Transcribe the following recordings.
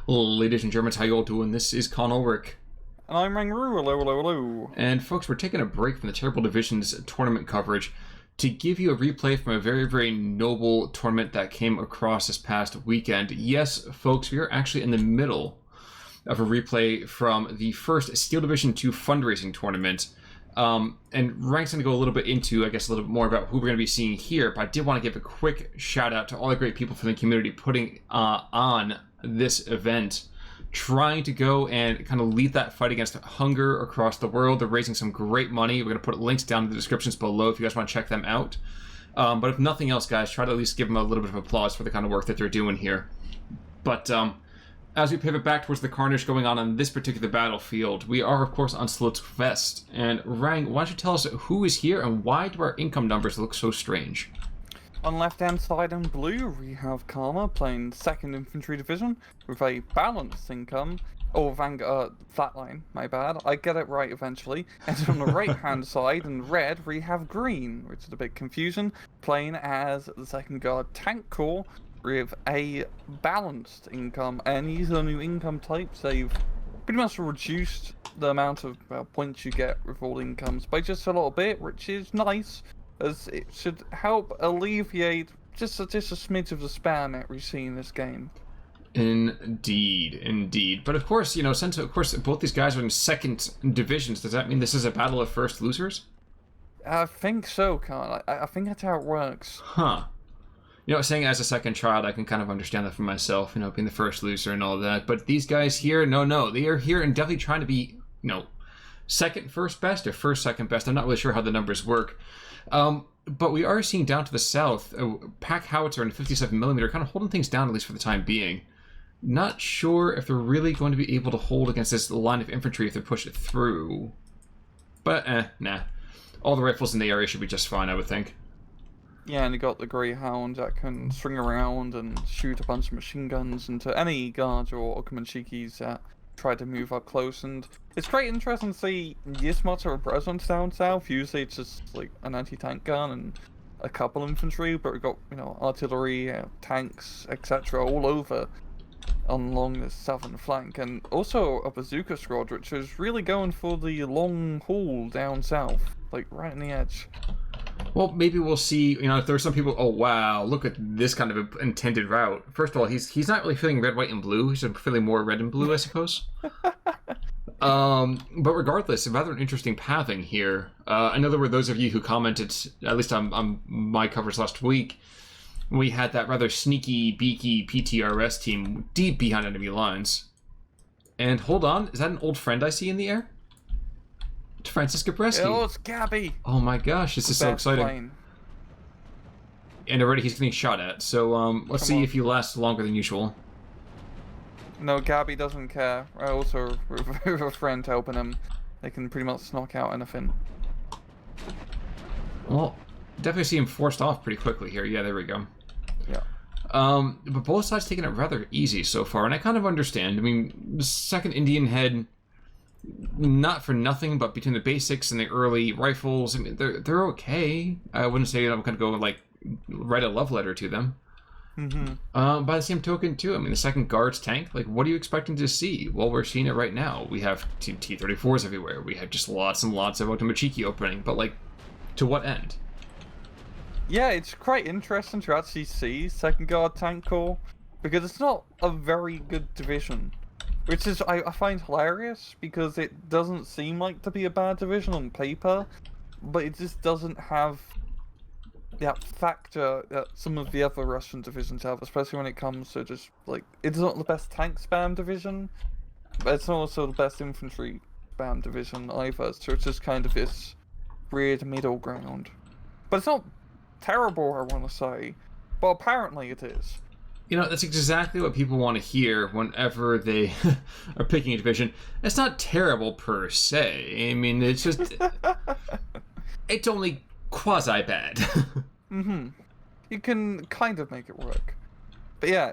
Ladies and Germans, how you all doing? This is Con Ulrich. And I'm Rangaroo, hello, hello, hello. And folks, we're taking a break from the Terrible Divisions tournament coverage to give you a replay from a very, very noble tournament that came across this past weekend. Yes, folks, we are actually in the middle of a replay from the first Steel Division 2 fundraising tournament. And Rank's going to go a little bit into, I guess, a little bit more about who we're going to be seeing here, but I did want to give a quick shout out to all the great people from the community putting on this event, trying to go and kind of lead that fight against hunger across the world. They're raising some great money. We're going to put links down in the descriptions below if you guys want to check them out. But if nothing else, guys, try to at least give them a little bit of applause for the kind of work that they're doing here. But as we pivot back towards the carnage going on this particular battlefield, we are, of course, on Slutsk West. And Rang, why don't you tell us who is here and why do our income numbers look so strange? On the left-hand side in blue, we have Karma playing 2nd Infantry Division with a balanced income. Oh, Vanguard, Flatline, my bad. I get it right eventually. And on the right-hand side in red, we have Green, which is a bit confusion, playing as the 2nd Guard Tank Corps with a balanced income. And these are new income types. They've pretty much reduced the amount of points you get with all incomes by just a little bit, which is nice, as it should help alleviate just a smidge of the spam that we see in this game. Indeed, indeed. But of course, you know, since of course both these guys are in 2nd divisions, does that mean this is a battle of first losers? I think so, Carl. I think that's how it works. Huh. You know, saying as a second child, I can kind of understand that for myself, you know, being the first loser and all that. But these guys here, no, they are here and definitely trying to be, you know, second first best or first second best. I'm not really sure how the numbers work. But we are seeing down to the south, Pack Howitzer and 57mm kind of holding things down, at least for the time being. Not sure if they're really going to be able to hold against this line of infantry if they push it through. But, nah. All the rifles in the area should be just fine, I would think. Yeah, and you got the Greyhound that can swing around and shoot a bunch of machine guns into any guards or Okumenshikis that try to move up close, and it's quite interesting to see this much of a presence down south. Usually it's just like an anti-tank gun and a couple infantry, but we've got, you know, artillery, tanks, etc. all over along the southern flank, and also a bazooka squad which is really going for the long haul down south, like right on the edge. Well, maybe we'll see, you know, if there are some people, oh wow, look at this kind of intended route. First of all, he's not really feeling red, white, and blue. He's feeling more red and blue, I suppose. But regardless, rather an interesting pathing here. I know there were those of you who commented, at least on my coverage last week, we had that rather sneaky, beaky PTRS team deep behind enemy lines. And hold on, is that an old friend I see in the air? It's Francis Gabreski. Oh, it's Gabby! Oh my gosh, this is so exciting. Plane. And already he's getting shot at, so let's see if he lasts longer than usual. No, Gabby doesn't care. I also have a friend helping him. They can pretty much knock out anything. Well, definitely see him forced off pretty quickly here. Yeah, there we go. Yeah. But both sides taking it rather easy so far, and I kind of understand. I mean, the 2nd Indian Head, not for nothing, but between the basics and the early rifles, I mean, they're okay. I wouldn't say I'm going to go, like, write a love letter to them. Mm-hmm. By the same token, too, I mean, the 2nd Guard's tank, like, what are you expecting to see? Well, we're seeing it right now. We have T-34s everywhere. We have just lots and lots of Otomachiki opening, but, like, to what end? Yeah, it's quite interesting to actually see 2nd Guard Tank Corps, because it's not a very good division. Which is, I find hilarious, because it doesn't seem like to be a bad division on paper, but it just doesn't have that factor that some of the other Russian divisions have, especially when it comes to just, like, it's not the best tank spam division, but it's not also the best infantry spam division either, so it's just kind of this weird middle ground. But it's not terrible, I want to say, but apparently it is. You know, that's exactly what people want to hear whenever they are picking a division. It's not terrible per se. I mean, it's just... it's only quasi-bad. Mm-hmm. You can kind of make it work. But yeah,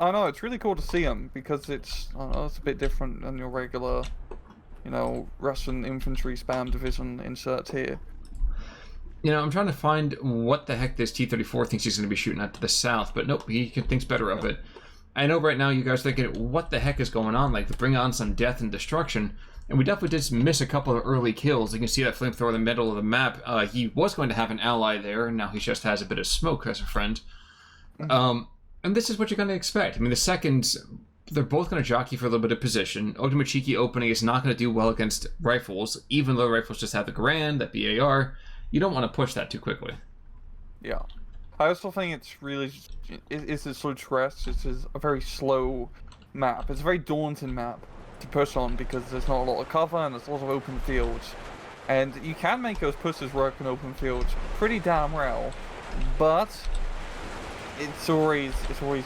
I know, it's really cool to see them, because it's a bit different than your regular, you know, Russian infantry spam division insert here. You know, I'm trying to find what the heck this T-34 thinks he's going to be shooting at to the south, but nope, he thinks better of it. I know right now you guys are thinking, what the heck is going on? Like, bring on some death and destruction. And we definitely did miss a couple of early kills. You can see that flamethrower in the middle of the map. He was going to have an ally there, and now he just has a bit of smoke as a friend. And this is what you're going to expect. I mean, the seconds, they're both going to jockey for a little bit of position. Otomochiki opening is not going to do well against rifles, even though rifles just have the Garand, that BAR. You don't want to push that too quickly. Yeah. I also think it's really... It's a Slutsk West. It's a very slow map. It's a very daunting map to push on because there's not a lot of cover and there's a lot of open fields. And you can make those pushes work in open fields pretty damn well, but it's always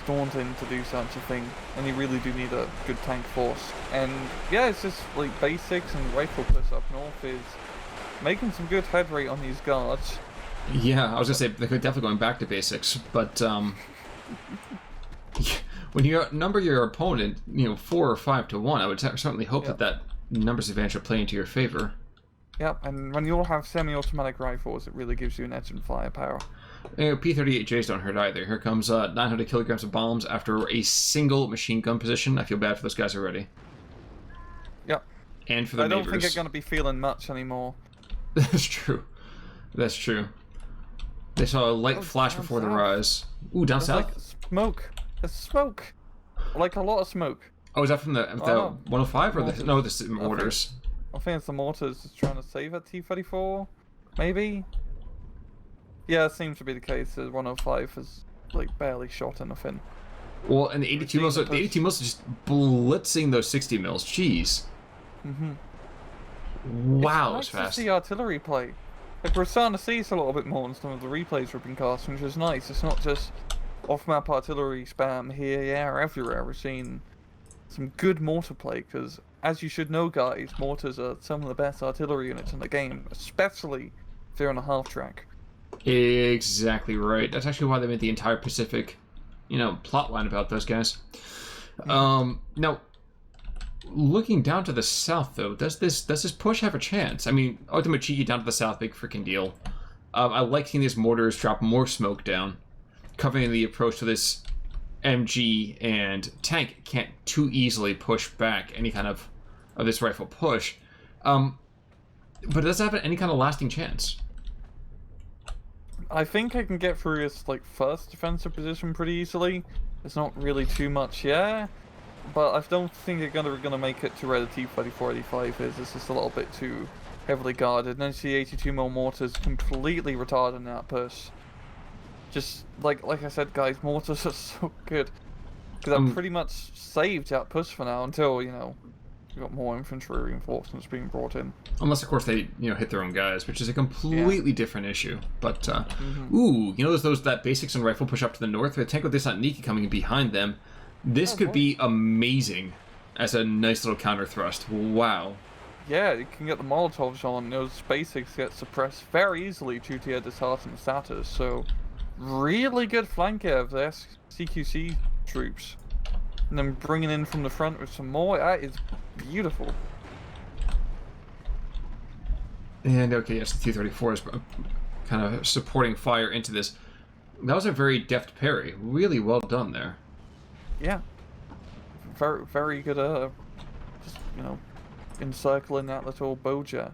daunting to do such a thing, and you really do need a good tank force. And yeah, it's just like basics and rifle push up north is making some good head rate on these guards. Yeah, I was gonna say they're definitely going back to basics, but when you number your opponent, 4 or 5 to 1, I would certainly hope that numbers advantage will play into your favor. Yep, and when you all have semi-automatic rifles, it really gives you an edge in firepower. P-38Js don't hurt either. Here comes 900 kilograms of bombs after a single machine gun position. I feel bad for those guys already. Yep. And for the neighbors. I don't think they're going to be feeling much anymore. That's true. That's true. They saw a light flash before the rise. Ooh, down south? Like smoke. There's smoke. Like a lot of smoke. Oh, is that from the 105 or the... No, the mortars. I think it's the mortars just trying to save a T-34, maybe? Yeah, it seems to be the case. The 105 has like barely shot anything. Well, and the 82 mils, the 82 mils are just blitzing those 60 mils. Jeez. Wow, it's it's nice fast. to see artillery play. Like, we're starting to see this a little bit more in some of the replays we've been casting, which is nice. It's not just off-map artillery spam here, yeah, or everywhere. We're seeing some good mortar play, because as you should know, guys, mortars are some of the best artillery units in the game, especially if they're on a half-track. Exactly right. That's actually why they made the entire Pacific, plot line about those guys. Now, looking down to the south, though, does this push have a chance? I mean, Otomochiki down to the south, big freaking deal. I like seeing these mortars drop more smoke down, covering the approach to this MG, and tank can't too easily push back any kind of this rifle push. But it doesn't have any kind of lasting chance. I think I can get through this first defensive position pretty easily. There's not really too much here, but I don't think they're gonna make it to where the T-34-85 is. It's just a little bit too heavily guarded. And then see 82mm mortars completely retarding that push. Just like I said, guys, mortars are so good because I've pretty much saved that push for now until we've got more infantry reinforcements being brought in. Unless, of course, they hit their own guys, which is a completely different issue. But ooh, that basics and rifle push up to the north with a tank with this Niki coming in behind them. This could be amazing as a nice little counter thrust. Wow. Yeah, you can get the Molotovs on. Those basics get suppressed very easily due to their disheartened status. So, really good flank of their CQC troops. And then bringing in from the front with some more. That is beautiful. And okay, yes, the T-34 is kind of supporting fire into this. That was a very deft parry. Really well done there. Yeah. Very, very good, just, encircling that little boja.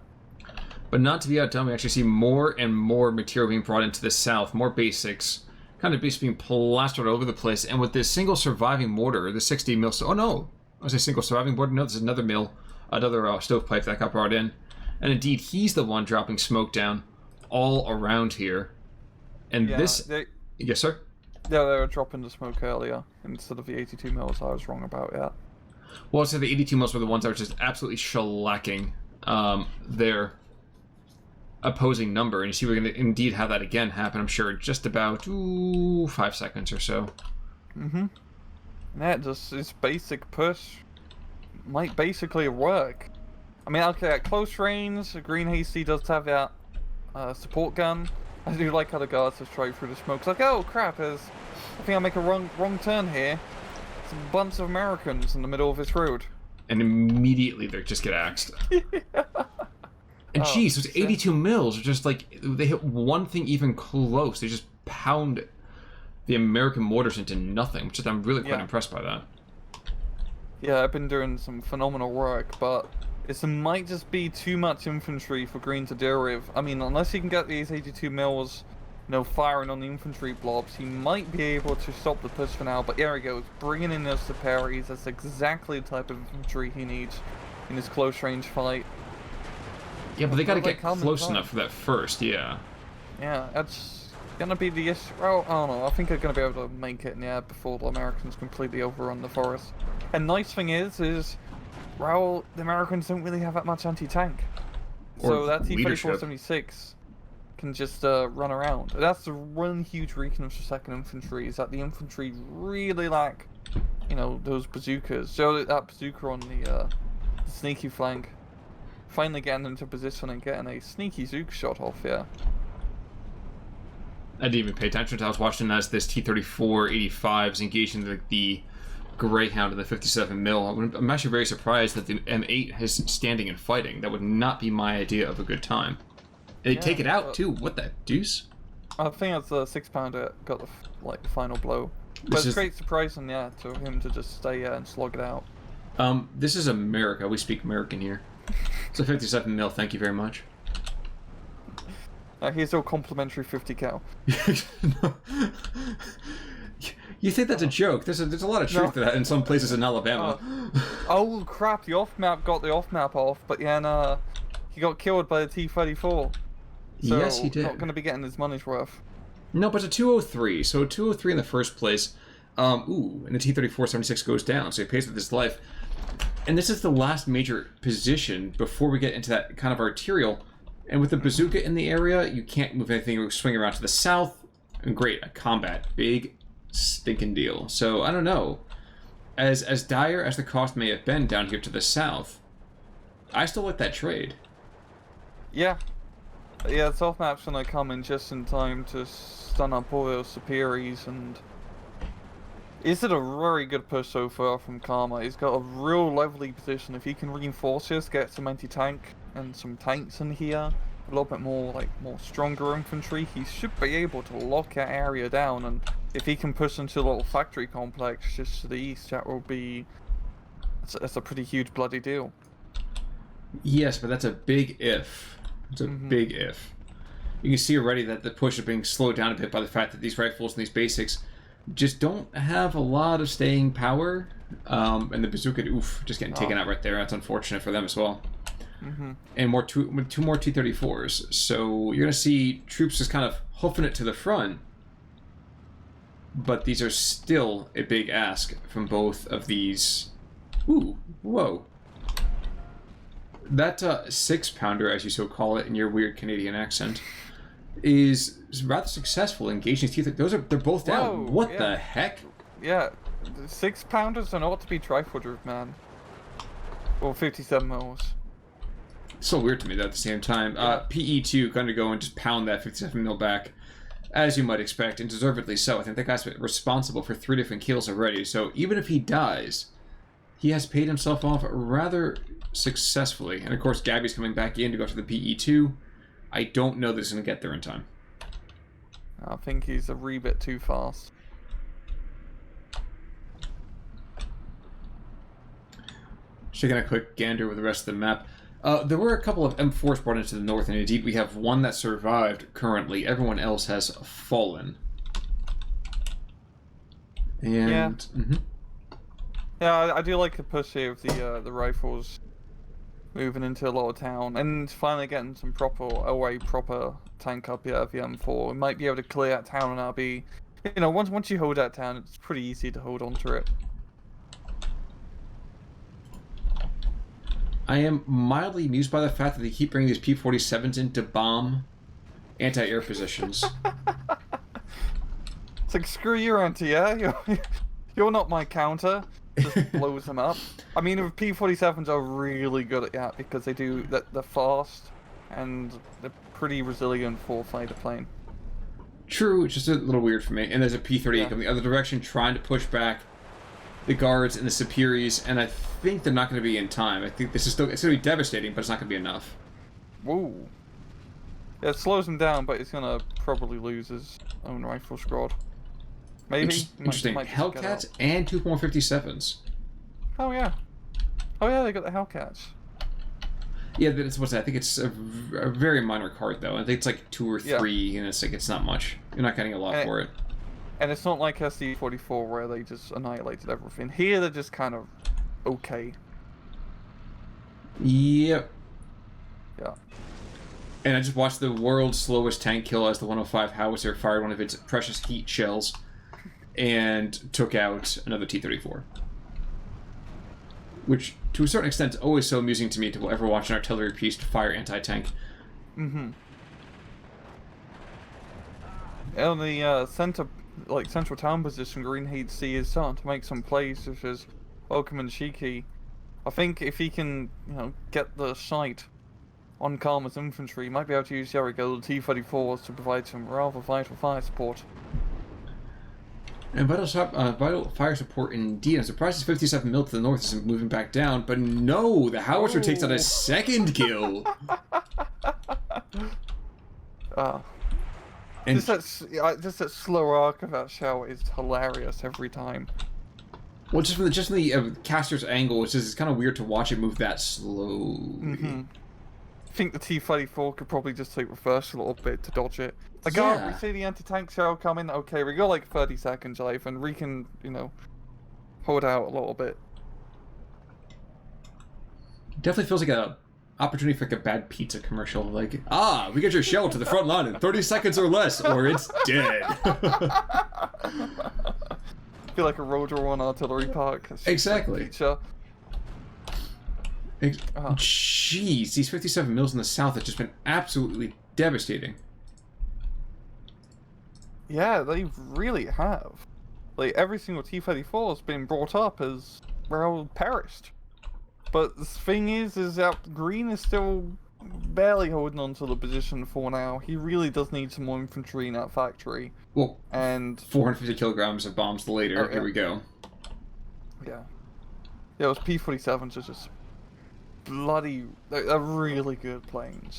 But not to be outdone, we actually see more and more material being brought into the south, more basics, kind of being plastered over the place, and with this single surviving mortar, the 60 mil, oh no, I was a single surviving mortar, no, there's another mill, another stovepipe that got brought in, and indeed, he's the one dropping smoke down all around here, and yes sir? Yeah, they were dropping the smoke earlier, instead of the 82 mils I was wrong about, yeah. Well, so the 82 mils were the ones that were just absolutely shellacking their opposing number, and you see we're going to indeed have that again happen, I'm sure, in just about 5 seconds or so. Yeah, just this basic push might basically work. I mean, okay, at close range, Green Hasty does have that support gun. I do like how the guards have tried through the smoke. It's like, oh crap, I think I make a wrong turn here. It's a bunch of Americans in the middle of this road. And immediately they just get axed. And geez, those 82 mils are just like, they hit one thing even close. They just pound it. the American mortars into nothing, which I'm really quite impressed by that. Yeah, I've been doing some phenomenal work, but it might just be too much infantry for Green to deal with. I mean, unless he can get these 82 mils, firing on the infantry blobs, he might be able to stop the push for now. But there he goes, bringing in those Superis. That's exactly the type of infantry he needs in his close range fight. Yeah, but they gotta get close enough for that first, yeah. Yeah, that's gonna be the issue. Well, I don't know. I think they're gonna be able to make it in the air before the Americans completely overrun the forest. And nice thing is, well, the Americans don't really have that much anti-tank. So that T-34-76 can just run around. That's the one huge weakness for 2nd Infantry, is that the infantry really lack, those bazookas. So that bazooka on the sneaky flank, finally getting into position and getting a sneaky zook shot off, yeah. I didn't even pay attention until I was watching as this T-34-85 is engaging the Greyhound in the 57 mil. I'm actually very surprised that the M8 is standing and fighting. That would not be my idea of a good time. They take it out too. What the deuce? I think that's the 6-pounder got the final blow. But it's great surprising, to him to just stay and slog it out. This is America. We speak American here. It's a 57 mil. Thank you very much. Here's your complimentary 50 cal. You think that's a joke? There's a lot of truth to that in some places in Alabama. Oh crap! The off map got the off map off, but he got killed by the T-34. So yes, he did. Not going to be getting his money's worth. No, but it's a 203. So 203 in the first place. And the T-34-76 goes down, so he pays with his life. And this is the last major position before we get into that kind of arterial. And with the bazooka in the area, you can't move anything. You swing around to the south. And great, a combat. Big stinking deal. So, I don't know. As dire as the cost may have been down here to the south, I still like that trade. Yeah. Yeah, the south map's gonna come in just in time to stun up all those Superis, and is it a very good push so far from Karma? He's got a real lovely position. If he can reinforce this, get some anti-tank and some tanks in here, a little bit more more stronger infantry, he should be able to lock that area down. And if he can push into a little factory complex just to the east, that will be that's a pretty huge bloody deal. Yes, but that's a big if. It's a big if. You can see already that the push is being slowed down a bit by the fact that these rifles and these basics just don't have a lot of staying power. And the bazooka, just getting taken out right there. That's unfortunate for them as well. And two more T-34s. So you're going to see troops just kind of hoofing it to the front. But these are still a big ask from both of these. Ooh, whoa. That 6-pounder, as you so call it in your weird Canadian accent, is rather successful engaging teeth. They're both down. Whoa, what the heck? Yeah, 6-pounders are not to be trifled with, man. Or 57 mils. It's so weird to me that at the same time. PE2 going to go and just pound that 57 mil back, as you might expect, and deservedly so. I think that guy's responsible for 3 different kills already. So even if he dies, he has paid himself off rather successfully. And of course, Gabby's coming back in to go to the PE2. I don't know that he's going to get there in time. I think he's a wee bit too fast. Just taking a quick gander with the rest of the map. There were a couple of M4s brought into the north, and indeed we have one that survived currently. Everyone else has fallen. And... Yeah, I do like the push here of the rifles moving into a lot of town, and finally getting some proper tank up here at the M4. We might be able to clear that town, and that'll be, once you hold that town, it's pretty easy to hold onto it. I am mildly amused by the fact that they keep bringing these P-47s in to bomb anti-air positions. It's like, screw you, anti, yeah? You're not my counter. Just blows them up. I mean, the P-47s are really good at that because they're fast and they're pretty resilient for fighter plane. True, it's just a little weird for me. And there's a P-38 coming the other direction trying to push back the guards and the Superis, and I think they're not going to be in time. I think it's going to be devastating, but it's not going to be enough. Whoa. Yeah, it slows him down, but he's going to probably lose his own rifle squad. Maybe. Interesting. Might just get out. Hellcats and 2 more 57s. Oh yeah. Oh yeah, they got the Hellcats. Yeah, but it's what's that? I think it's a very minor card though. I think it's like 2 or 3, and it's like it's not much. You're not getting a lot for it. And it's not like SD44 where they just annihilated everything. Here they're just kind of okay. Yep. Yeah. And I just watched the world's slowest tank kill as the 105 howitzer fired one of its precious heat shells and took out another T-34. Which, to a certain extent, is always so amusing to me to ever watch an artillery piece to fire anti-tank. Mm-hmm. On the central town position, Green Heat C is starting to make some plays, such as Welcome and Shiki. I think if he can, get the sight on Karma's infantry, he might be able to use the T-34s to provide some rather vital fire support. And vital fire support indeed. I'm surprised his 57 mil to the north isn't moving back down, but no, the howitzer takes out a second kill. And just that slow arc of that shell is hilarious every time. Well, just from the caster's angle, it's kind of weird to watch it move that slowly. Mm-hmm. I think the T-34 could probably just take reverse a little bit to dodge it. Like, we see the anti-tank shell coming, okay, we got like 30 seconds left, and we can, hold out a little bit. Definitely feels like a opportunity for like a bad pizza commercial. Like, we get your shell to the front line in 30 seconds or less, or it's dead. I feel like a Rotor 1 artillery park. Exactly. Jeez, these 57 mils in the south have just been absolutely devastating. Yeah, they really have. Like, every single T-34 has been brought up as, well, perished. But the thing is that Green is still barely holding on to the position for now. He really does need some more infantry in that factory. Well, and 450 kilograms of bombs later. Oh, yeah. Here we go. Yeah. Yeah, those P-47s are just bloody... They're really good planes.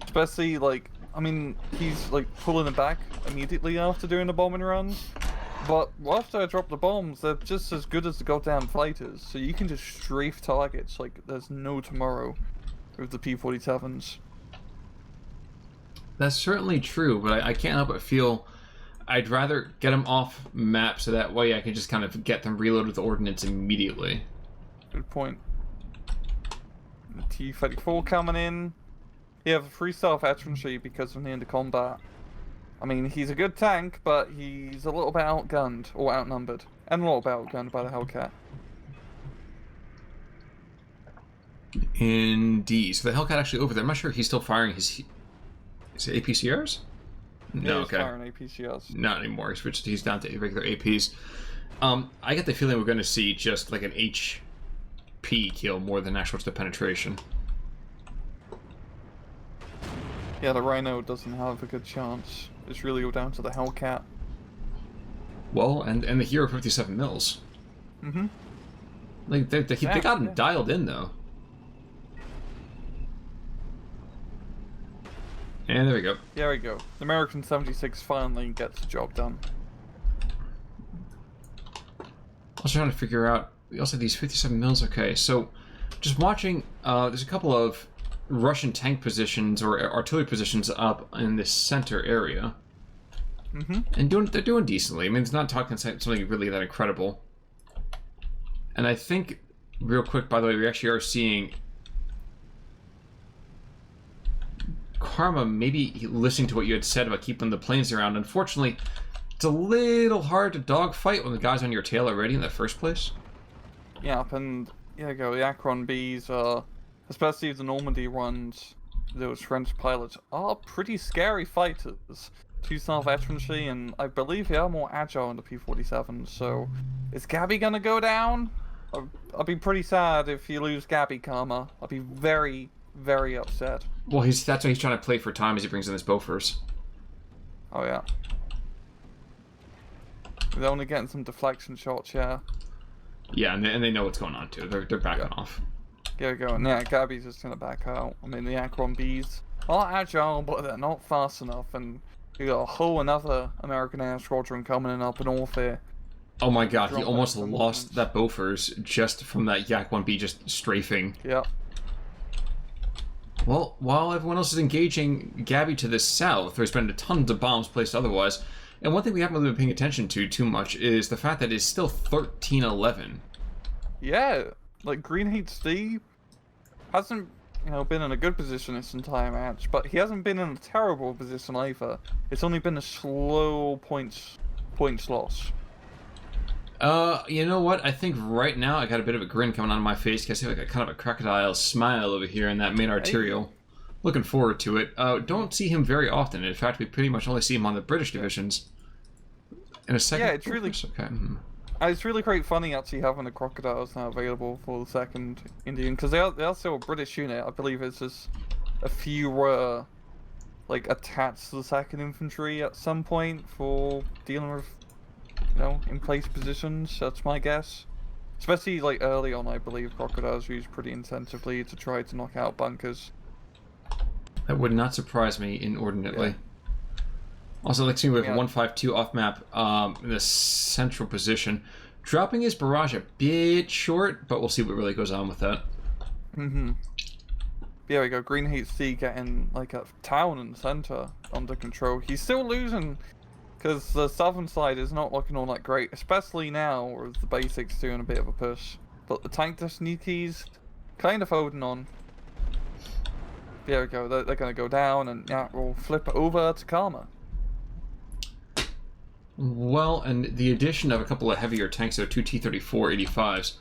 Especially, like... I mean, he's, like, pulling it back immediately after doing the bombing runs. But after I drop the bombs, they're just as good as the goddamn fighters. So you can just strafe targets like there's no tomorrow with the P-47s. That's certainly true, but I can't help but feel I'd rather get them off map so that way I can just kind of get them reloaded with ordnance immediately. Good point. T-34 coming in. You have a free-star infantry because of near the combat. I mean, he's a good tank, but he's a little bit outgunned, or outnumbered. And a little bit outgunned by the Hellcat. Indeed. So the Hellcat actually over there, I'm not sure if he's still firing his APCRs? No, he's firing APCRs. Not anymore. He's down to regular APs. I get the feeling we're going to see just like an HP kill more than actual just penetration. Yeah, the Rhino doesn't have a good chance. It's really all down to the Hellcat. Well, and the Hero 57 mils. Mm-hmm. Like, they got him dialed in, though. And there we go. There we go. The American 76 finally gets the job done. I was trying to figure out... We also have these 57 mils. Okay, so just watching... there's a couple of Russian tank positions or artillery positions up in this center area. Mm-hmm. And they're doing decently. I mean, it's not talking something really that incredible. And I think, real quick, by the way, we actually are seeing Karma maybe listening to what you had said about keeping the planes around. Unfortunately, it's a little hard to dogfight when the guy's on your tail already in the first place. Yep, and here you go, the Akron Bs are, especially the Normandy runs, those French pilots are pretty scary fighters. 2-star veterancy, and I believe they are more agile in the P-47, so is Gabby gonna go down? I'll be pretty sad if you lose Gabby, Karma. I'll be very, very upset. Well, that's why he's trying to play for time as he brings in his Bofors. Oh, yeah. They're only getting some deflection shots, yeah. Yeah, and they know what's going on, too. They're backing off. There we go. Yeah, Gabby's just gonna back out. I mean, the Akron Bs are agile, but they're not fast enough, and You got a whole another American air squadron coming in up north here. Oh my god, he Drop almost some lost movements. that Bofors just from that Yak 1B just strafing. Yep. Well, while everyone else is engaging Gabby to the south, there's been tons of bombs placed otherwise. And one thing we haven't really been paying attention to too much is the fact that it's still 13-11. Yeah, like Green HD hasn't, been in a good position this entire match, but he hasn't been in a terrible position either. It's only been a slow points loss. You know what? I think right now I got a bit of a grin coming on my face. I see like a kind of a crocodile smile over here in that main arterial. Looking forward to it. Don't see him very often. In fact, we pretty much only see him on the British divisions. In a second. Yeah, it's really okay. It's really quite funny actually having the crocodiles now available for the second Indian, because they are still a British unit. I believe it's just a few were like attached to the second infantry at some point for dealing with in place positions. That's my guess. Especially like early on, I believe crocodiles were used pretty intensively to try to knock out bunkers. That would not surprise me inordinately. Yeah. Also, let's see, we have 152 off map in the central position. Dropping his barrage a bit short, but we'll see what really goes on with that. There we go. Green HC getting like a town in the center under control. He's still losing because the southern side is not looking all that great, especially now with the basics doing a bit of a push. But the tank sneakies kind of holding on. There we go. They're going to go down, and we'll flip over to Karma. Well, and the addition of a couple of heavier tanks, so two T-34 85s.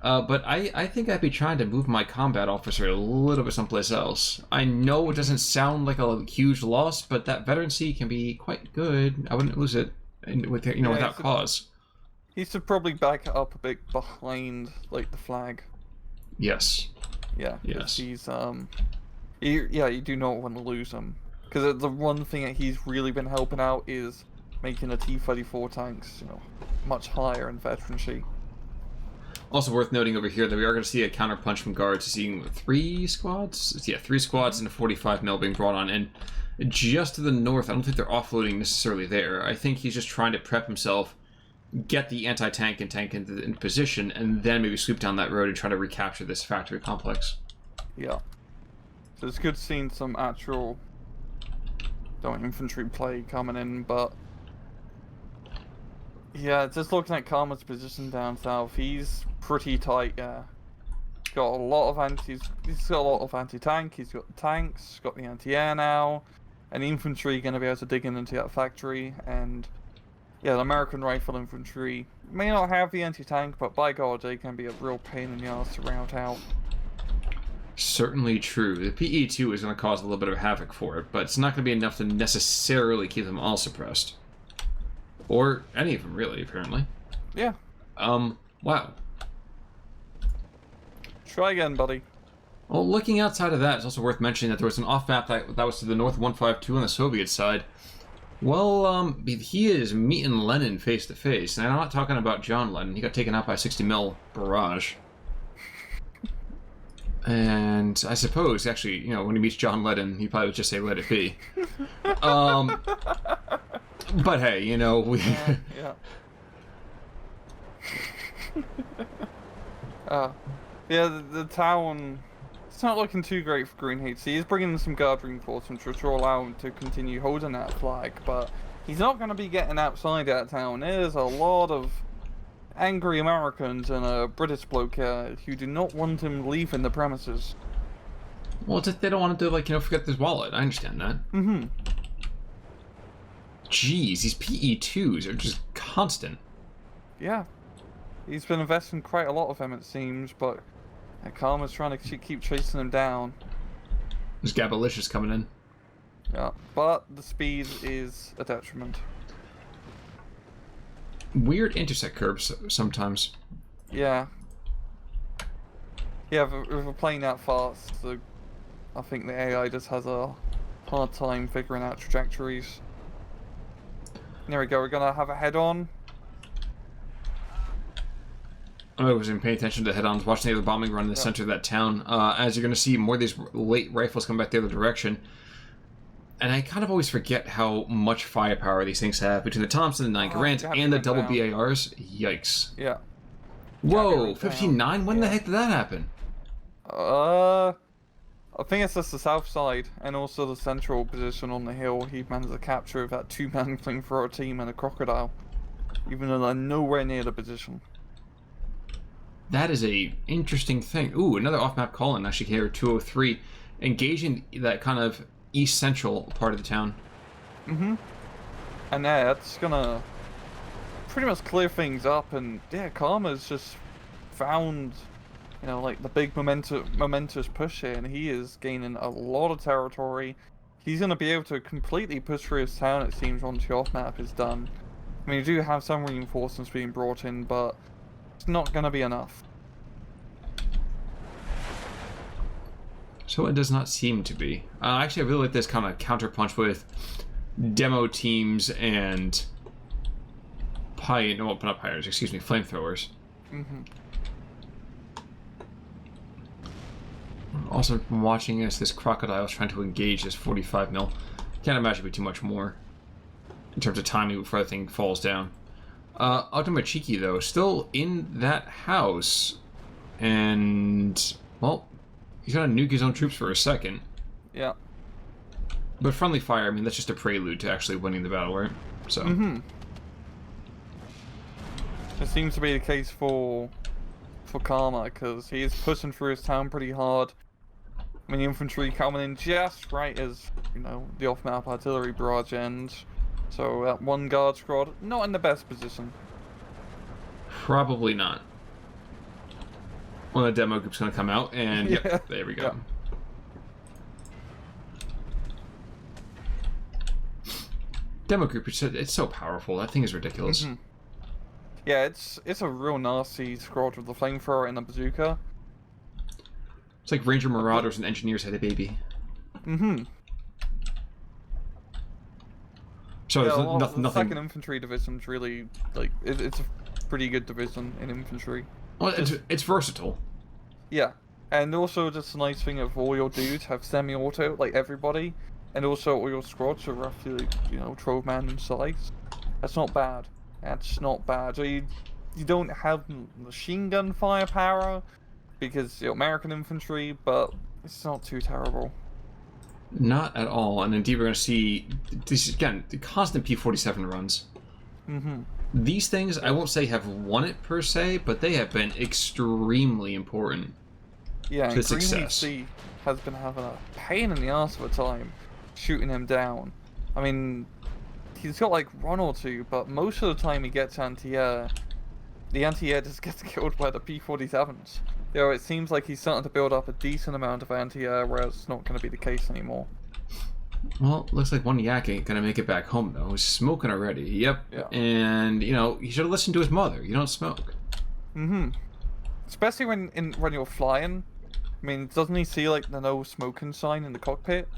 But I think I'd be trying to move my combat officer a little bit someplace else. I know it doesn't sound like a huge loss, but that veterancy can be quite good. I wouldn't lose it without cause. He should probably back it up a bit behind, like, the flag. Yes. Yeah. Yes. He's you do not want to lose him, because the one thing that he's really been helping out is making the T-34 tanks, much higher in veterancy. Also worth noting over here that we are going to see a counterpunch from guards, seeing 3 squads? Yeah, 3 squads and a 45 mil being brought on. And just to the north, I don't think they're offloading necessarily there. I think he's just trying to prep himself, get the anti-tank and tank into position, and then maybe sweep down that road and try to recapture this factory complex. Yeah. So it's good seeing some actual infantry play coming in, but yeah, just looking at Karma's position down south, he's pretty tight. Yeah, he's got a lot of anti-tank. He's got the tanks, he's got the anti-air now, and infantry going to be able to dig into that factory. And yeah, the American rifle infantry may not have the anti-tank, but by God, they can be a real pain in the ass to rout out. Certainly true. The PE2 is going to cause a little bit of havoc for it, but it's not going to be enough to necessarily keep them all suppressed. Or any of them, really, apparently. Yeah. Wow. Try again, buddy. Well, looking outside of that, it's also worth mentioning that there was an off-map that was to the north 152 on the Soviet side. Well, he is meeting Lenin face-to-face, and I'm not talking about John Lennon. He got taken out by a 60 mil barrage. And I suppose, actually, when he meets John Lennon, he probably would just say, let it be. But hey, we... yeah. The town, it's not looking too great for Green HC. He's bringing in some guard reinforcements which will allow him to continue holding that flag, but he's not going to be getting outside that town. There's a lot of angry Americans and a British bloke here who do not want him leaving the premises. Well, it's if they don't want him to, forget his wallet. I understand that. Jeez, these PE2s are just constant. Yeah. He's been investing quite a lot of them, it seems, but Karma's trying to keep chasing him down. There's Gabalicious coming in. Yeah, but the speed is a detriment. Weird intersect curves sometimes. Yeah. Yeah, if we're playing that fast, I think the AI just has a hard time figuring out trajectories. There we go, we're gonna have a head-on. I wasn't paying attention to the head-ons, watching the other bombing run in the center of that town. As you're going to see more of these late rifles come back the other direction. And I kind of always forget how much firepower these things have between the Thompson, the 9 Garand, and the double BARs. Yikes. Yeah. Whoa, 15-9? When the heck did that happen? I think it's just the south side, and also the central position on the hill. He managed to capture with that 2-man flamethrower team and a crocodile, even though they're nowhere near the position. That is a interesting thing. Ooh, another off-map call-in, actually here, 203, engaging that kind of east-central part of the town. Mm-hmm. And yeah, that's gonna pretty much clear things up, and yeah, Karma's just found, you know, like the big momentous push here, and he is gaining a lot of territory. He's gonna be able to completely push through his town, it seems, once the off-map is done. I mean, you do have some reinforcements being brought in, but it's not gonna be enough. So it does not seem to be. Actually, I really like this kind of counterpunch with demo teams and not pioneers, excuse me, flamethrowers. Mm-hmm. Also, from watching this crocodile is trying to engage this 45 mil. Can't imagine it'd be too much more in terms of timing before the thing falls down. Ultima Cheeky, though, still in that house, and well, he's gonna nuke his own troops for a second. Yeah. But friendly fire, I mean, that's just a prelude to actually winning the battle, right? So. Mm-hmm. It seems to be the case for Karma, because he is pushing through his town pretty hard. I mean, the infantry coming in just right as, you know, the off-map artillery barrage ends. So that one guard squad, not in the best position. Probably not. Well, the demo group's gonna come out, and yeah. Yep, there we go. Yeah. Demo group, it's so powerful. That thing is ridiculous. Mm-hmm. Yeah, it's a real nasty squad with the flamethrower and the bazooka. It's like Ranger Marauders and Engineers had a baby. Mm-hmm. So yeah, there's nothing. The second infantry division's really, like, it's a pretty good division in infantry. Well, it's versatile. Yeah, and also just a nice thing of all your dudes have semi-auto, like everybody, and also all your squads are roughly, you know, 12-man in size. That's not bad. That's not bad. So you don't have machine gun firepower because you're American infantry, but it's not too terrible. Not at all. And indeed, we're going to see this again, the constant P-47 runs. Mm-hmm. These things, I won't say have won it per se, but they have been extremely important yeah, to and success. Green has been having a pain in the ass of a time shooting him down. I mean, he's got like one or two, but most of the time he gets anti-air. The anti-air just gets killed by the P-47s. You know, it seems like he's starting to build up a decent amount of anti-air, whereas it's not going to be the case anymore. Well, looks like one yak ain't gonna make it back home though. He's smoking already. Yep. Yeah. And you know, he should have listened to his mother. You don't smoke. Mm-hmm. Especially when you're flying. I mean, doesn't he see like the no smoking sign in the cockpit?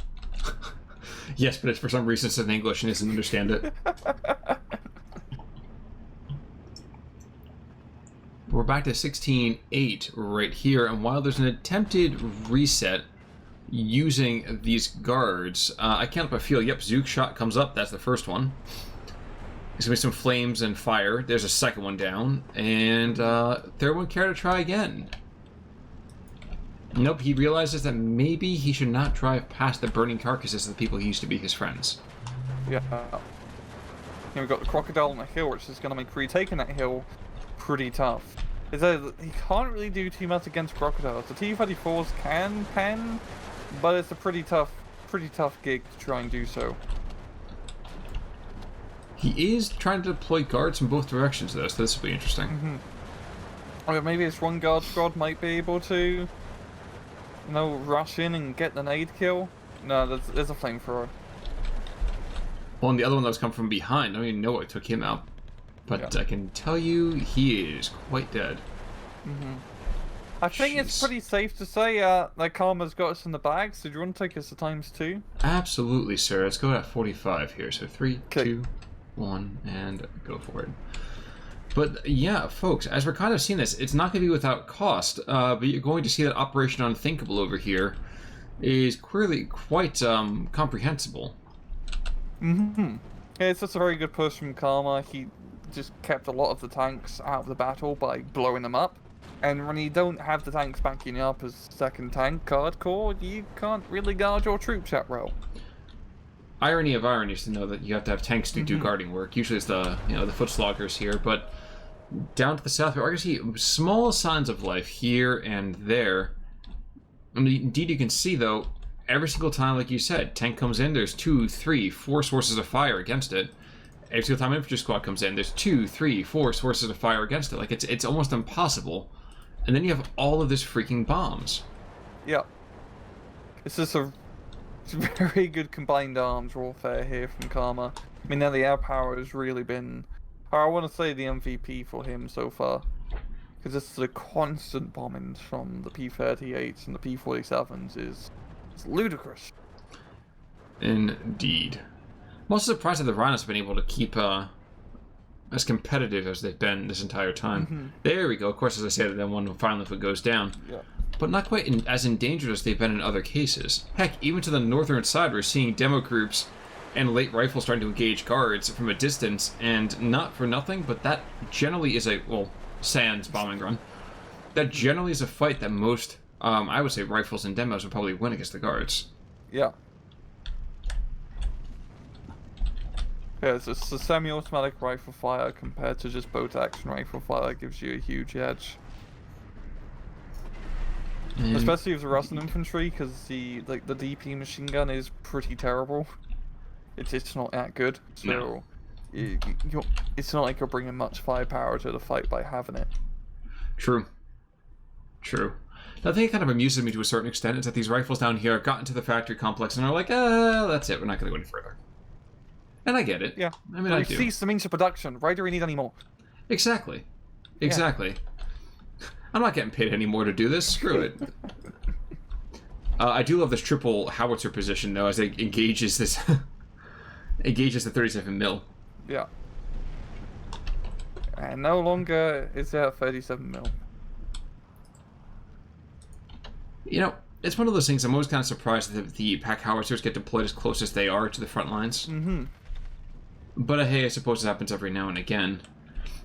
Yes, but it's for some reason it's in English and he doesn't understand it. We're back to 16-8 right here, and while there's an attempted reset using these guards, I can't help but feel, yep, Zook shot comes up, that's the first one. There's gonna be some flames and fire, there's a second one down, and third one care to try again. Nope, he realizes that maybe he should not drive past the burning carcasses of the people who used to be his friends. Yeah. Here we've got the crocodile on the hill, which is going to make retaking that hill pretty tough. He can't really do too much against crocodiles. The T-34s can pen, but it's a pretty tough gig to try and do so. He is trying to deploy guards in both directions though, so this will be interesting. Mm-hmm. I mean, maybe this one guard squad might be able to, you know, rush in and get the nade kill. No, there's a flamethrower. Well, and the other one that was coming from behind, I don't even know what took him out. But yeah. I can tell you, he is quite dead. Mm-hmm. I think it's pretty safe to say that Karma's got us in the bag, so do you want to take us to ×2? Absolutely, sir. Let's go at 45 here. So 3, 2, 1, and go for it. But yeah, folks, as we're kind of seeing this, it's not going to be without cost, but you're going to see that Operation Unthinkable over here is clearly quite comprehensible. Mm-hmm. Yeah, it's just a very good push from Karma. He just kept a lot of the tanks out of the battle by blowing them up. And when you don't have the tanks backing you up as second tank card core, you can't really guard your troops that well. Irony of ironies to know that you have to have tanks to do guarding work. Usually it's the the foot sloggers here, but down to the south, we're going to see small signs of life here and there. And indeed, you can see though, every single time, like you said, tank comes in, there's 2, 3, 4 sources of fire against it. Every single time infantry squad comes in, there's 2, 3, 4 sources of fire against it. Like it's almost impossible. And then you have all of this freaking bombs. Yeah. It's just a very good combined arms warfare here from Karma. I mean, now the air power has really been, I want to say, the MVP for him so far. Because it's the constant bombings from the P-38s and the P-47s is ludicrous. Indeed. I'm also surprised that the Rhinos have been able to keep as competitive as they've been this entire time. There we go. Of course, as I said, then one finally if it goes down. Yeah. But not quite as endangered as they've been in other cases. Heck, even to the northern side, we're seeing demo groups and late rifles starting to engage guards from a distance, and not for nothing, but that generally is a, well, sans bombing run. That generally is a fight that most, I would say, rifles and demos would probably win against the guards. Yeah. Yeah, it's just the semi-automatic rifle fire compared to just bolt action rifle fire gives you a huge edge. Especially with the Russian infantry, because the DP machine gun is pretty terrible. It's not that good, so No. it's not like you're bringing much firepower to the fight by having it. True. True. The thing that kind of amuses me to a certain extent is that these rifles down here have gotten to the factory complex and are like, that's it, we're not going to go any further. And I get it. Yeah. I mean, I do. Cease the means of production. Why do we need any more? Exactly. Exactly. Yeah. I'm not getting paid any more to do this. Screw it. I do love this triple howitzer position, though, as it engages this... engages the 37 mil. Yeah. And no longer is there 37 mil. You know, it's one of those things I'm always kind of surprised that the pack howitzers get deployed as close as they are to the front lines. But hey, I suppose it happens every now and again.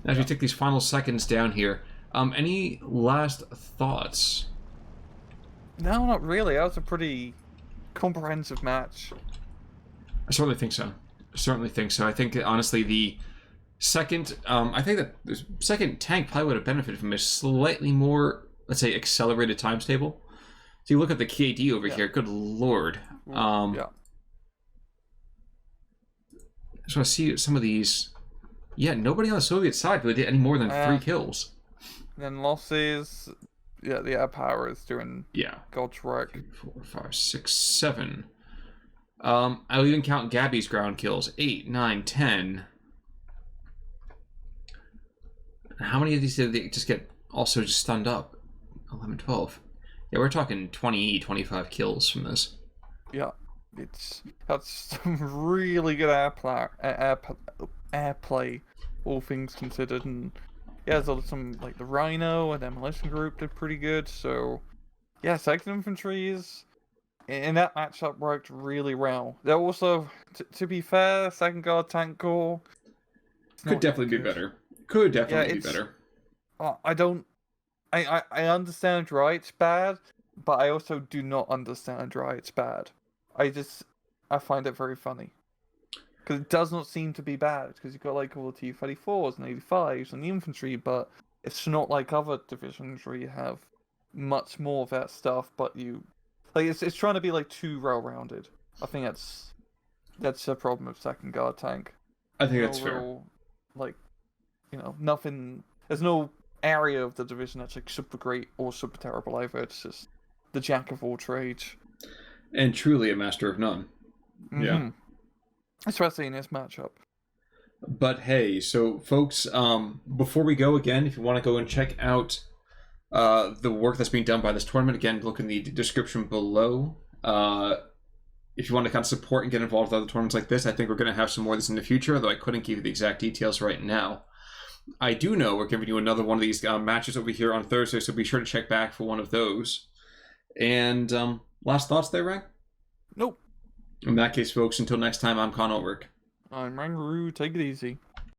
As we take these final seconds down here, any last thoughts? No, not really. That was a pretty comprehensive match. I certainly think so. I think, honestly, the second... I think that the second tank probably would have benefited from a slightly more, let's say, accelerated times table. So you look at the KD over here, good lord. Yeah. I just want to see some of these. Yeah, nobody on the Soviet side really did any more than 3 kills. Then losses. Yeah, the air power is doing God's work. 3, 4, 5, 6, 7. I'll even count Gabby's ground kills. 8, 9, 10. How many of these did they just get also just stunned up? 11, 12. Yeah, we're talking 20, 25 kills from this. Yeah. That's some really good airplay, all things considered, and yeah, there's some like the Rhino and Demolition Group did pretty good. So yeah, Second Infantry is in that matchup worked really well. They're also, to be fair, Second Guard Tank Corps could definitely be better. Could definitely be better. I understand why it's bad, but I also do not understand why it's bad. I find it very funny. Because it does not seem to be bad, because you've got like all the T-34s and 85s and the infantry, but it's not like other divisions where you have much more of that stuff, but you... Like, it's trying to be like too well-rounded. I think that's a problem with Second Guard Tank. I think that's fair. Like, nothing... There's no area of the division that's like super great or super terrible either. It's just the jack of all trades. And truly a master of none. Yeah. Especially in this matchup. But hey, so folks, before we go again, if you want to go and check out the work that's being done by this tournament, again, look in the description below. If you want to kind of support and get involved with other tournaments like this, I think we're going to have some more of this in the future, although I couldn't give you the exact details right now. I do know we're giving you another one of these matches over here on Thursday, so be sure to check back for one of those. And last thoughts there, Rang? Nope. In that case, folks, until next time, I'm Con Ulrich. I'm Rangaroo. Take it easy.